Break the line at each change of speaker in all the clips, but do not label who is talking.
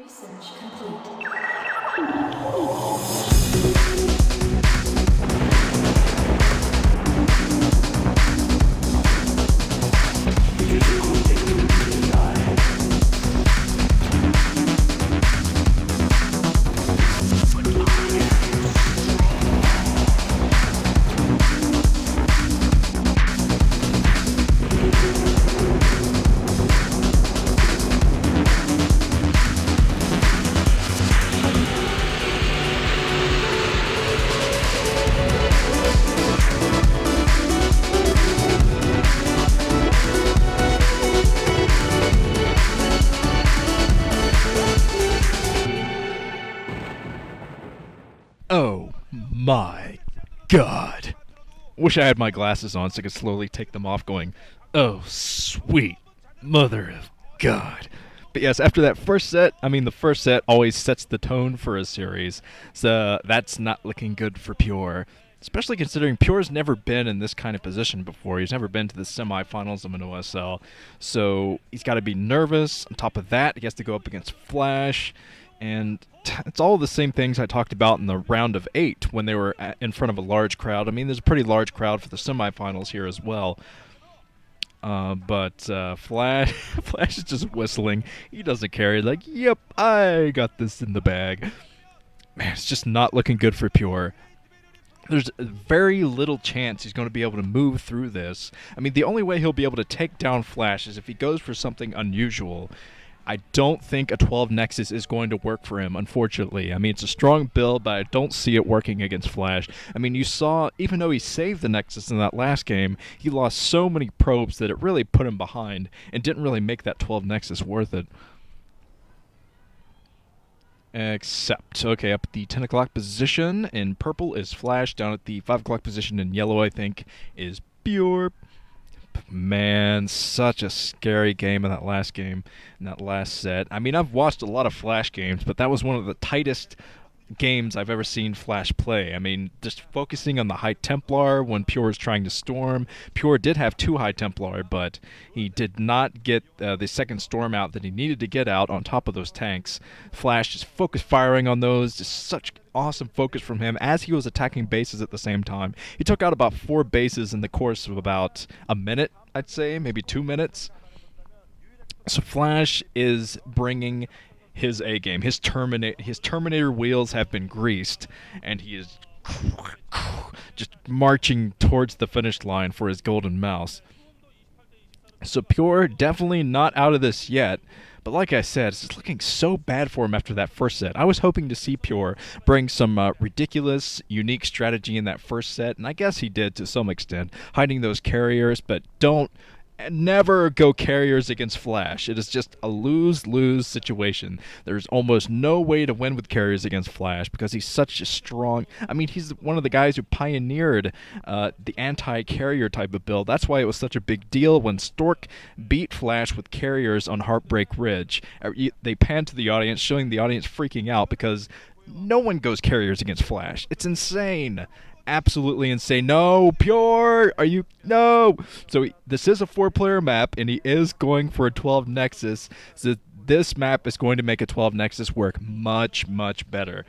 Research complete.
Oh my god. Wish I had my glasses on so I could slowly take them off going, oh sweet mother of God. But yes, after that first set, the first set always sets the tone for a series, so that's not looking good for Pure. Especially considering Pure's never been in this kind of position before. He's never been to the semifinals of an OSL, so he's got to be nervous. On top of that, he has to go up against Flash, and it's all the same things I talked about in the round of 8 when they were in front of a large crowd. There's a pretty large crowd for the semifinals here as well. But Flash is just whistling. He doesn't care. He's like, yep, I got this in the bag. Man, it's just not looking good for Pure. There's very little chance he's going to be able to move through this. The only way he'll be able to take down Flash is if he goes for something unusual. I don't think a 12 Nexus is going to work for him, unfortunately. It's a strong build, but I don't see it working against Flash. You saw, even though he saved the Nexus in that last game, he lost so many probes that it really put him behind and didn't really make that 12 Nexus worth it. Except, okay, up at the 10 o'clock position in purple is Flash. Down at the 5 o'clock position in yellow, I think, is Pure. Man, such a scary game in that last set. I've watched a lot of Flash games, but that was one of the tightest games I've ever seen Flash play. Just focusing on the High Templar when Pure is trying to storm. Pure did have 2 High Templar, but he did not get the second storm out that he needed to get out on top of those tanks. Flash just focused firing on those, just such awesome focus from him as he was attacking bases at the same time. He took out about 4 bases in the course of about a minute, I'd say, maybe 2 minutes. So Flash is bringing his A game. His Terminator wheels have been greased, and he is just marching towards the finish line for his golden mouse. So Pure definitely not out of this yet, but like I said, it's just looking so bad for him after that first set. I was hoping to see Pure bring some ridiculous, unique strategy in that first set, and I guess he did to some extent, hiding those carriers, but never go carriers against Flash. It is just a lose-lose situation. There's almost no way to win with carriers against Flash because he's such a strong... he's one of the guys who pioneered the anti-carrier type of build. That's why it was such a big deal when Stork beat Flash with carriers on Heartbreak Ridge. They panned to the audience, showing the audience freaking out because no one goes carriers against Flash. It's insane. Absolutely insane. No, Pure! No! So this is a 4-player map, and he is going for a 12 Nexus. So this map is going to make a 12 Nexus work much, much better.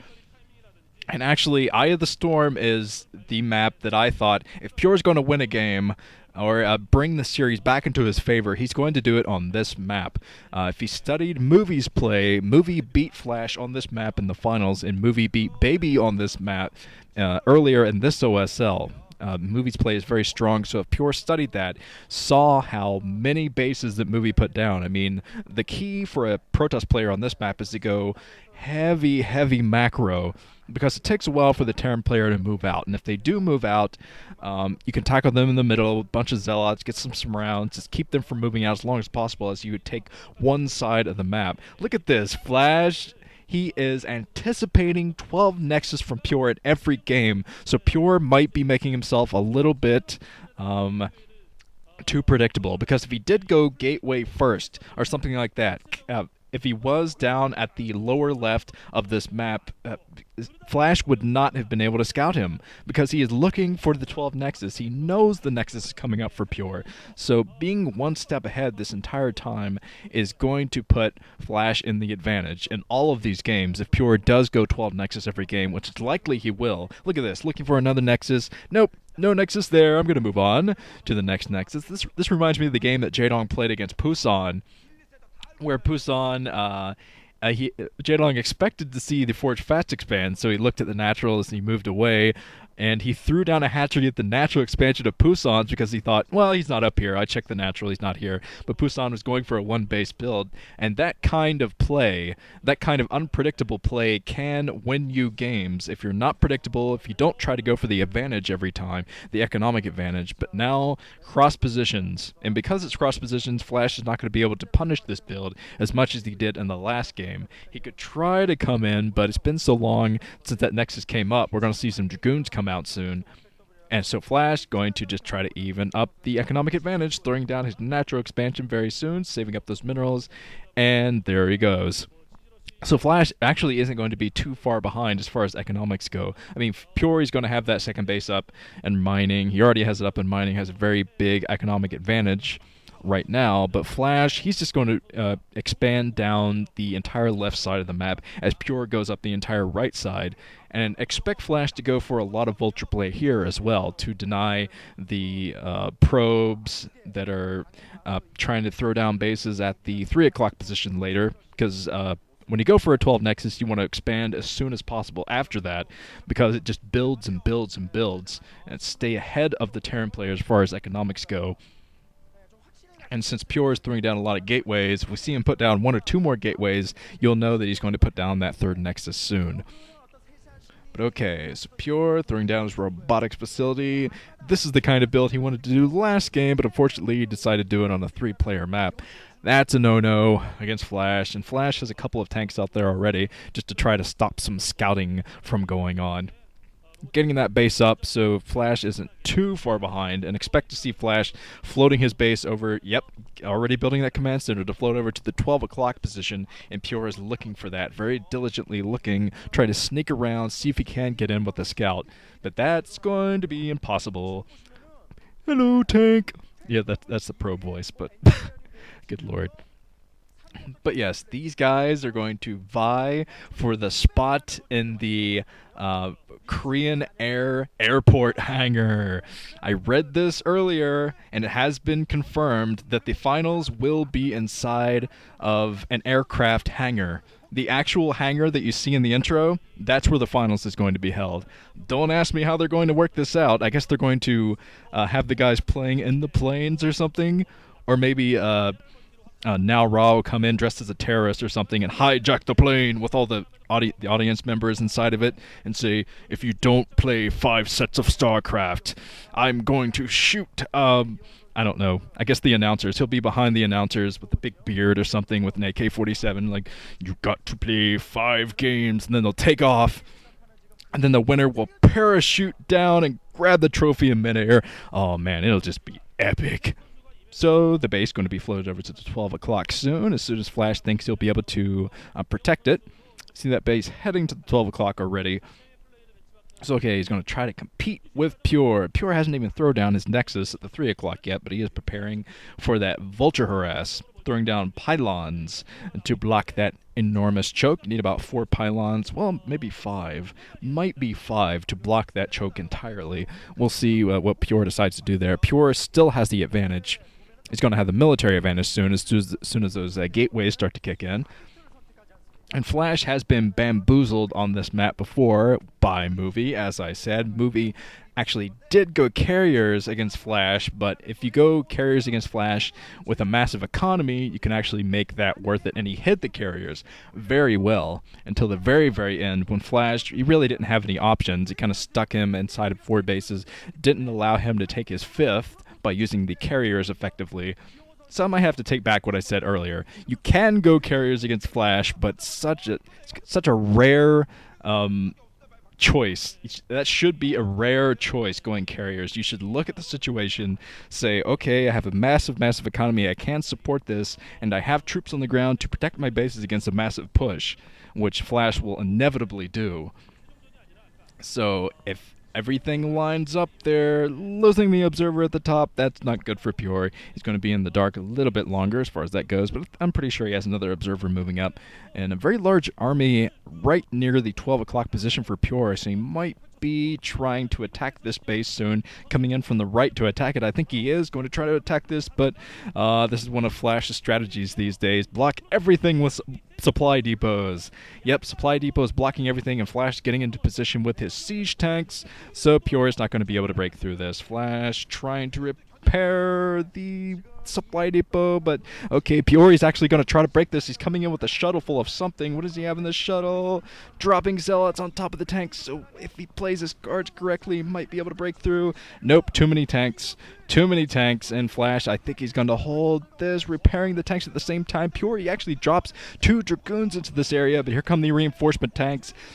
And actually, Eye of the Storm is the map that I thought, if Pure's going to win a game, or bring the series back into his favor, he's going to do it on this map. If he studied Movie's play, Movie beat Flash on this map in the finals, and Movie beat Baby on this map earlier in this OSL. Movie's play is very strong, so if Pure studied that, saw how many bases that Movie put down. The key for a Protoss player on this map is to go heavy, heavy macro, because it takes a while for the Terran player to move out. And if they do move out, you can tackle them in the middle, a bunch of Zealots, get some rounds, just keep them from moving out as long as possible as you would take one side of the map. Look at this, Flash. He is anticipating 12 Nexus from Pure at every game, so Pure might be making himself a little bit too predictable, because if he did go Gateway first, or something like that, if he was down at the lower left of this map, Flash would not have been able to scout him because he is looking for the 12 Nexus. He knows the Nexus is coming up for Pure. So being one step ahead this entire time is going to put Flash in the advantage in all of these games if Pure does go 12 Nexus every game, which is likely he will. Look at this, looking for another Nexus. Nope. No Nexus there. I'm going to move on to the next Nexus. This reminds me of the game that Jaedong played against Pusan, where Pusan, Jaedong expected to see the Forge Fast expand, so he looked at the naturals and he moved away, and he threw down a hatchery at the natural expansion of Pusan's because he thought, well, he's not up here. I checked the natural, he's not here. But Pusan was going for a one-base build, and that kind of play, that kind of unpredictable play can win you games if you're not predictable, if you don't try to go for the advantage every time, the economic advantage. But now, cross positions. And because it's cross positions, Flash is not going to be able to punish this build as much as he did in the last game. He could try to come in, but it's been so long since that Nexus came up. We're going to see some Dragoons come out soon. And so Flash going to just try to even up the economic advantage, throwing down his natural expansion very soon, saving up those minerals, and there he goes. So Flash actually isn't going to be too far behind as far as economics go. I mean, Pure is going to have that second base up and mining. He already has it up in mining, has a very big economic advantage right now, but Flash, he's just going to expand down the entire left side of the map as Pure goes up the entire right side, and expect Flash to go for a lot of vulture play here as well to deny the probes that are trying to throw down bases at the 3 o'clock position later, because when you go for a 12 Nexus, you want to expand as soon as possible after that, because it just builds and builds and builds, and stay ahead of the Terran players as far as economics go. And since Pure is throwing down a lot of gateways, if we see him put down 1 or 2 more gateways, you'll know that he's going to put down that 3rd Nexus soon. But okay, so Pure throwing down his robotics facility. This is the kind of build he wanted to do last game, but unfortunately he decided to do it on a 3-player map. That's a no-no against Flash, and Flash has a couple of tanks out there already just to try to stop some scouting from going on. Getting that base up so Flash isn't too far behind, and expect to see Flash floating his base over, already building that command center to float over to the 12 o'clock position, and Pure is looking for that, very diligently looking, trying to sneak around, see if he can get in with the scout. But that's going to be impossible. Hello, tank! Yeah, that's the probe voice, but good lord. But yes, these guys are going to vie for the spot in the Korean Air airport hangar. I read this earlier, and it has been confirmed that the finals will be inside of an aircraft hangar. The actual hangar that you see in the intro, that's where the finals is going to be held. Don't ask me how they're going to work this out. I guess they're going to have the guys playing in the planes or something, or maybe Now Ra will come in dressed as a terrorist or something and hijack the plane with all the audience members inside of it and say, if you don't play 5 sets of StarCraft, I'm going to shoot. I don't know. I guess the announcers. He'll be behind the announcers with a big beard or something with an AK-47. Like, you got to play 5 games, and then they'll take off. And then the winner will parachute down and grab the trophy in midair. Oh, man, it'll just be epic. So the base is going to be floated over to the 12 o'clock soon as Flash thinks he'll be able to protect it. See that base heading to the 12 o'clock already. So okay, he's going to try to compete with Pure. Pure hasn't even thrown down his Nexus at the 3 o'clock yet, but he is preparing for that Vulture Harass, throwing down pylons to block that enormous choke. You need about 4 pylons, well, maybe 5. Might be 5 to block that choke entirely. We'll see what Pure decides to do there. Pure still has the advantage. He's going to have the military advantage soon as those gateways start to kick in. And Flash has been bamboozled on this map before by Movie, as I said. Movie actually did go carriers against Flash, but if you go carriers against Flash with a massive economy, you can actually make that worth it. And he hit the carriers very well until the very, very end when Flash, he really didn't have any options. It kind of stuck him inside of 4 bases, didn't allow him to take his 5th by using the carriers effectively. So I might have to take back what I said earlier. You can go carriers against Flash, but such a rare choice. That should be a rare choice going carriers. You should look at the situation, say, okay, I have a massive, massive economy, I can support this, and I have troops on the ground to protect my bases against a massive push, which Flash will inevitably do. So if everything lines up there, losing the observer at the top, that's not good for Pure. He's going to be in the dark a little bit longer as far as that goes, but I'm pretty sure he has another observer moving up. And a very large army right near the 12 o'clock position for Pure, so he might be trying to attack this base soon, coming in from the right to attack it. I think he is going to try to attack this, but this is one of Flash's strategies these days. Block everything with supply depots. Yep, supply depots blocking everything, and Flash getting into position with his siege tanks, so Pure is not going to be able to break through this. Flash trying to repair the supply depot, but okay, Pure is actually going to try to break this. He's coming in with a shuttle full of something. What does he have in the shuttle? Dropping zealots on top of the tanks, so if he plays his cards correctly, he might be able to break through. Nope, too many tanks. Too many tanks, and Flash, I think he's going to hold this, repairing the tanks at the same time. Pure, he actually drops 2 Dragoons into this area, but here come the reinforcement tanks.